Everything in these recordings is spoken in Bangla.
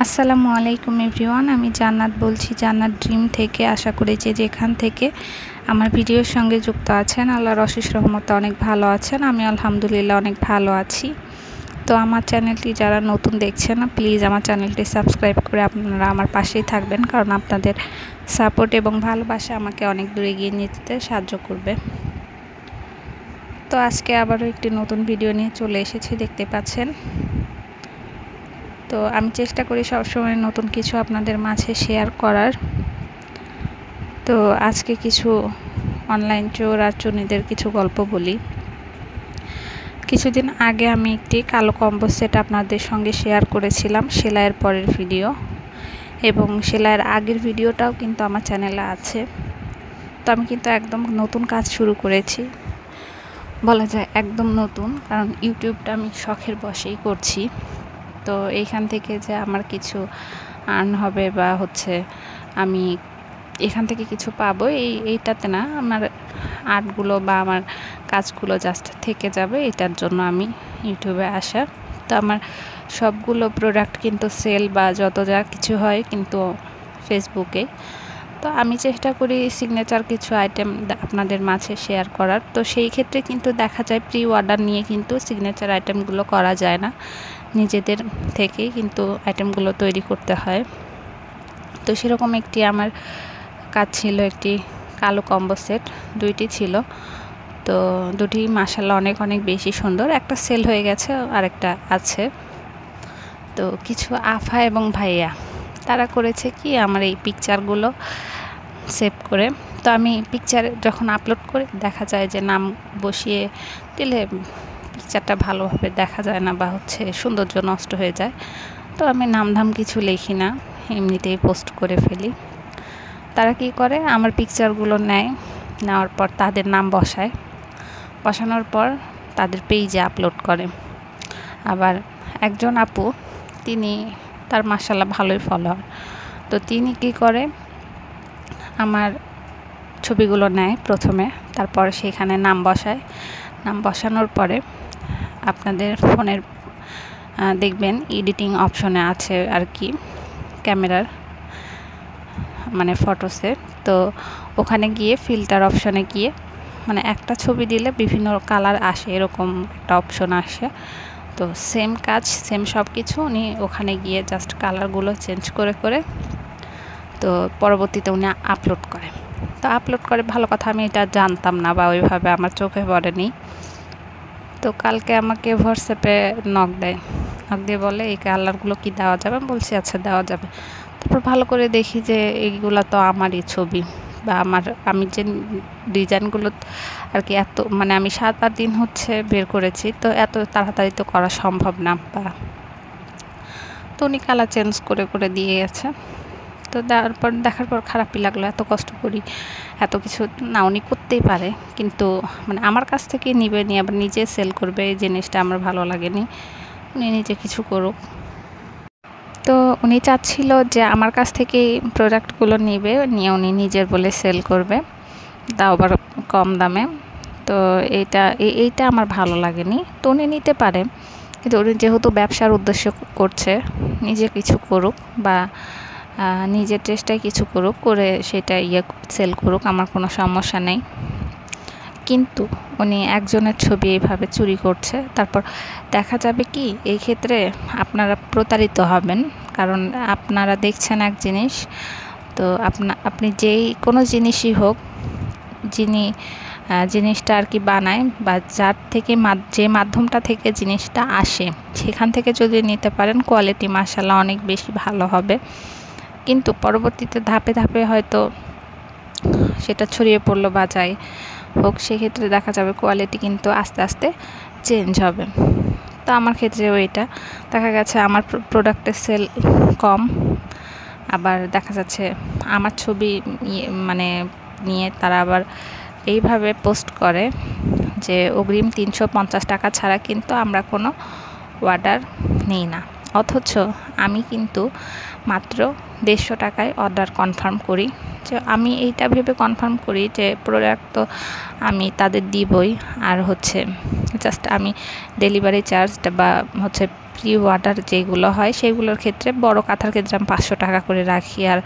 আসসালামু আলাইকুম এভরিওয়ান, আমি জান্নাত বলছি জান্নাত ড্রিম থেকে। আশা করি যে যেখান থেকে আমার ভিডিওর সঙ্গে যুক্ত আছেন আল্লাহর অশেষ রহমতে অনেক ভালো আছেন। আমি আলহামদুলিল্লাহ অনেক ভালো আছি। তো আমার চ্যানেলটি যারা নতুন দেখছেন প্লিজ আমার চ্যানেলটি সাবস্ক্রাইব করে আপনারা আমার পাশেই থাকবেন, কারণ আপনাদের সাপোর্ট এবং ভালোবাসা আমাকে অনেক দূরে এগিয়ে নিয়ে যেতে সাহায্য করবে। তো আজকে আবারও একটি নতুন ভিডিও নিয়ে চলে এসেছি, দেখতে পাচ্ছেন। তো আমি চেষ্টা করি সবসময় নতুন কিছু আপনাদের মাঝে শেয়ার করার। তো আজকে কিছু অনলাইন চোর আর চুনিদের কিছু গল্প বলি। কিছুদিন আগে আমি একটি কালো কম্বো সেট আপনাদের সঙ্গে শেয়ার করেছিলাম, সেলাইয়ের পরের ভিডিও এবং সেলাইয়ের আগের ভিডিওটাও কিন্তু আমার চ্যানেলে আছে। তো আমি কিন্তু একদম নতুন কাজ শুরু করেছি, বলা যায় একদম নতুন, কারণ ইউটিউবটা আমি শখের বশেই করছি। তো এইখান থেকে যে আমার কিছু আর্ন হবে বা আমি এখান থেকে কিছু পাবো এইটাতে না, আমার আর্টগুলো বা আমার কাজগুলো জাস্ট থেকে যাবে, এটার জন্য আমি ইউটিউবে আসা। তো আমার সবগুলো প্রোডাক্ট কিন্তু সেল বা যত যা কিছু হয় কিন্তু ফেসবুকে। তো আমি চেষ্টা করি সিগনেচার কিছু আইটেম আপনাদের মাঝে শেয়ার করার। তো সেই ক্ষেত্রে কিন্তু দেখা যায় প্রি অর্ডার নিয়ে কিন্তু সিগনেচার আইটেমগুলো করা যায় না, নিজেদের থেকেই কিন্তু আইটেমগুলো তৈরি করতে হয়। তো সেরকম একটি আমার কাজ ছিল, একটি কালো কম্বো সেট, দুইটি ছিল। তো দুটি মাশাআল্লাহ অনেক অনেক বেশি সুন্দর। একটা সেল হয়ে গেছে, আরেকটা আছে। তো কিছু আফা এবং ভাইয়া তারা করেছে কি, আমার এই পিকচারগুলো সেভ করে। তো আমি পিকচার যখন আপলোড করে দেখা যায় যে নাম বসিয়ে দিলে পিকচারটা ভালোভাবে দেখা যায় না বা সৌন্দর্য নষ্ট হয়ে যায়। তো আমি নামধাম কিছু লিখি না, এমনিতেই পোস্ট করে ফেলি। তারা কি করে, আমার পিকচারগুলো নেওয়ার পর তাদের নাম বসানোর পর তাদের পেজে আপলোড করে। আবার একজন আপু, তার মাশাআল্লাহ ভালোই ফলোয়ার। তো তিনি কি করে, আমার ছবিগুলো নেয় প্রথমে, তারপর সেখানে নাম বসায়। নাম বসানোর পরে আপনাদের ফোনের দেখবেন এডিটিং অপশনে আছে আর কি, ক্যামেরার মানে ফটোসে। তো ওখানে গিয়ে ফিল্টার অপশনে গিয়ে একটা ছবি দিলে বিভিন্ন কালার আসে, এরকম একটা অপশন আসে। তো সেম কাজ, সেম সব কিছু উনি ওখানে গিয়ে জাস্ট কালারগুলো চেঞ্জ করে তো পরবর্তীতে উনি আপলোড করে। তো আপলোড করে, ভালো কথা, আমি এটা জানতাম না বা ওইভাবে আমার চোখে পড়েনি। তো কালকে আমাকে হোয়াটসঅ্যাপে নক দিয়ে বলে এই কালারগুলো কি দেওয়া যাবে? আমি বলছি আচ্ছা দেওয়া যাবে। তারপর ভালো করে দেখি যে এইগুলো তো আমারই ছবি বা আমি যে ডিজাইনগুলো আর কি এত আমি 7-8 দিন বের করেছি, তো এত তাড়াতাড়ি তো করা সম্ভব না। তো উনি কালার চেঞ্জ করে দিয়ে গেছে। তো দেখার পর খারাপই লাগলো, এত কষ্ট করি এত কিছু না, উনি করতেই পারে, কিন্তু আমার কাছ থেকে নিবে নি, আবার নিজে সেল করবে, এই জিনিসটা আমার ভালো লাগেনি। উনি নিজে কিছু করুক। তো উনি চাচ্ছিল যে আমার কাছ থেকেই প্রোডাক্টগুলো নিয়ে উনি নিজের বলে সেল করবে, তাও আবার কম দামে। তো এইটা আমার ভালো লাগেনি। তো উনি নিতে পারে, কিন্তু উনি যেহেতু ব্যবসার উদ্দেশ্য করছে, নিজে কিছু করুক বা নিজের চেষ্টায় কিছু করে সেটা সেল করুক, আমার কোনো সমস্যা নেই। কিন্তু উনি একজনের ছবি এইভাবে চুরি করছে, তারপর দেখা যাবে কি এই ক্ষেত্রে আপনারা প্রতারিত হবেন। কারণ আপনারা দেখছেন এক জিনিস, তো আপনি যেই কোনো জিনিসই হোক, যিনি জিনিসটা আর কি বানায় বা যার থেকে যে মাধ্যমটা থেকে জিনিসটা আসে, সেখান থেকে যদি নিতে পারেন কোয়ালিটি মাশাআল্লাহ অনেক বেশি ভালো হবে। কিন্তু পরবর্তীতে ধাপে ধাপে হয়তো সেটা ছড়িয়ে পড়লো বা যাই হোক, সেক্ষেত্রে দেখা যাবে কোয়ালিটি কিন্তু আস্তে আস্তে চেঞ্জ হবে। তো আমার ক্ষেত্রেও এটা দেখা গেছে, আমার প্রোডাক্টের সেল কম, আবার দেখা যাচ্ছে আমার ছবি নিয়ে তারা আবার এইভাবে পোস্ট করে যে অগ্রিম 350 টাকা ছাড়া কিন্তু আমরা কোনো অর্ডার নিই না। অথচ আমি কিন্তু মাত্র 150 টাকায় অর্ডার কনফার্ম করি। যে আমি এইটা ভেবে কনফার্ম করি যে প্রোডাক্ট তো আমি তাদের দিবই, আর হচ্ছে জাস্ট আমি ডেলিভারি চার্জটা বা হচ্ছে প্রি অর্ডার যেগুলো হয় সেগুলোর ক্ষেত্রে, বড় কাঁথার ক্ষেত্রে আমি 500 টাকা করে রাখি, আর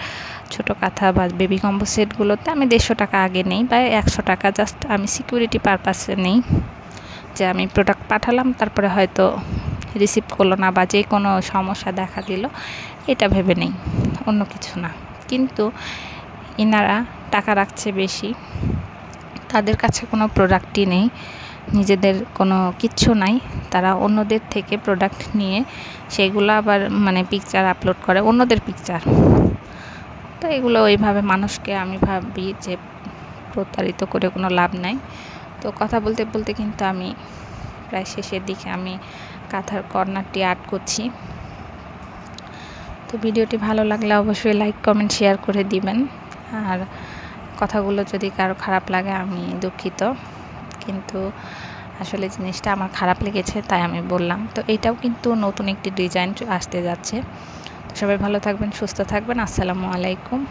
ছোট কাঁথা বা বেবি কম্বো সেটগুলোতে আমি 150 টাকা আগে নেই বা 100 টাকা জাস্ট আমি সিকিউরিটি পারপাসে নেই, যে আমি প্রোডাক্ট পাঠালাম তারপরে হয়তো রিসিভ করলো না বা যে কোনো সমস্যা দেখা দিল, এটা ভেবে নেই, অন্য কিছু না। কিন্তু ইনারা টাকা রাখছে বেশি, তাদের কাছে কোনো প্রোডাক্টই নেই, নিজেদের কোনো কিচ্ছু নাই, তারা অন্যদের থেকে প্রোডাক্ট নিয়ে সেগুলো আবার মানে পিকচার আপলোড করে, অন্যদের পিকচার। তো এগুলো ওইভাবে মানুষকে আমি ভাবি যে প্রতারিত করে কোনো লাভ নাই। তো কথা বলতে বলতে কিন্তু আমি প্রায় শেষের দিকে আমি কাঁথার কর্নারটি আর্ট করছি। তো ভিডিওটি ভালো লাগলে অবশ্যই লাইক কমেন্ট শেয়ার করে দিবেন, আর কথাগুলো যদি কারো খারাপ লাগে আমি দুঃখিত, কিন্তু আসলে জিনিসটা আমার খারাপ লেগেছে তাই আমি বললাম। তো এটাও কিন্তু নতুন একটি ডিজাইন আসতে যাচ্ছে। তো সবাই ভালো থাকবেন, সুস্থ থাকবেন। আসসালামু আলাইকুম।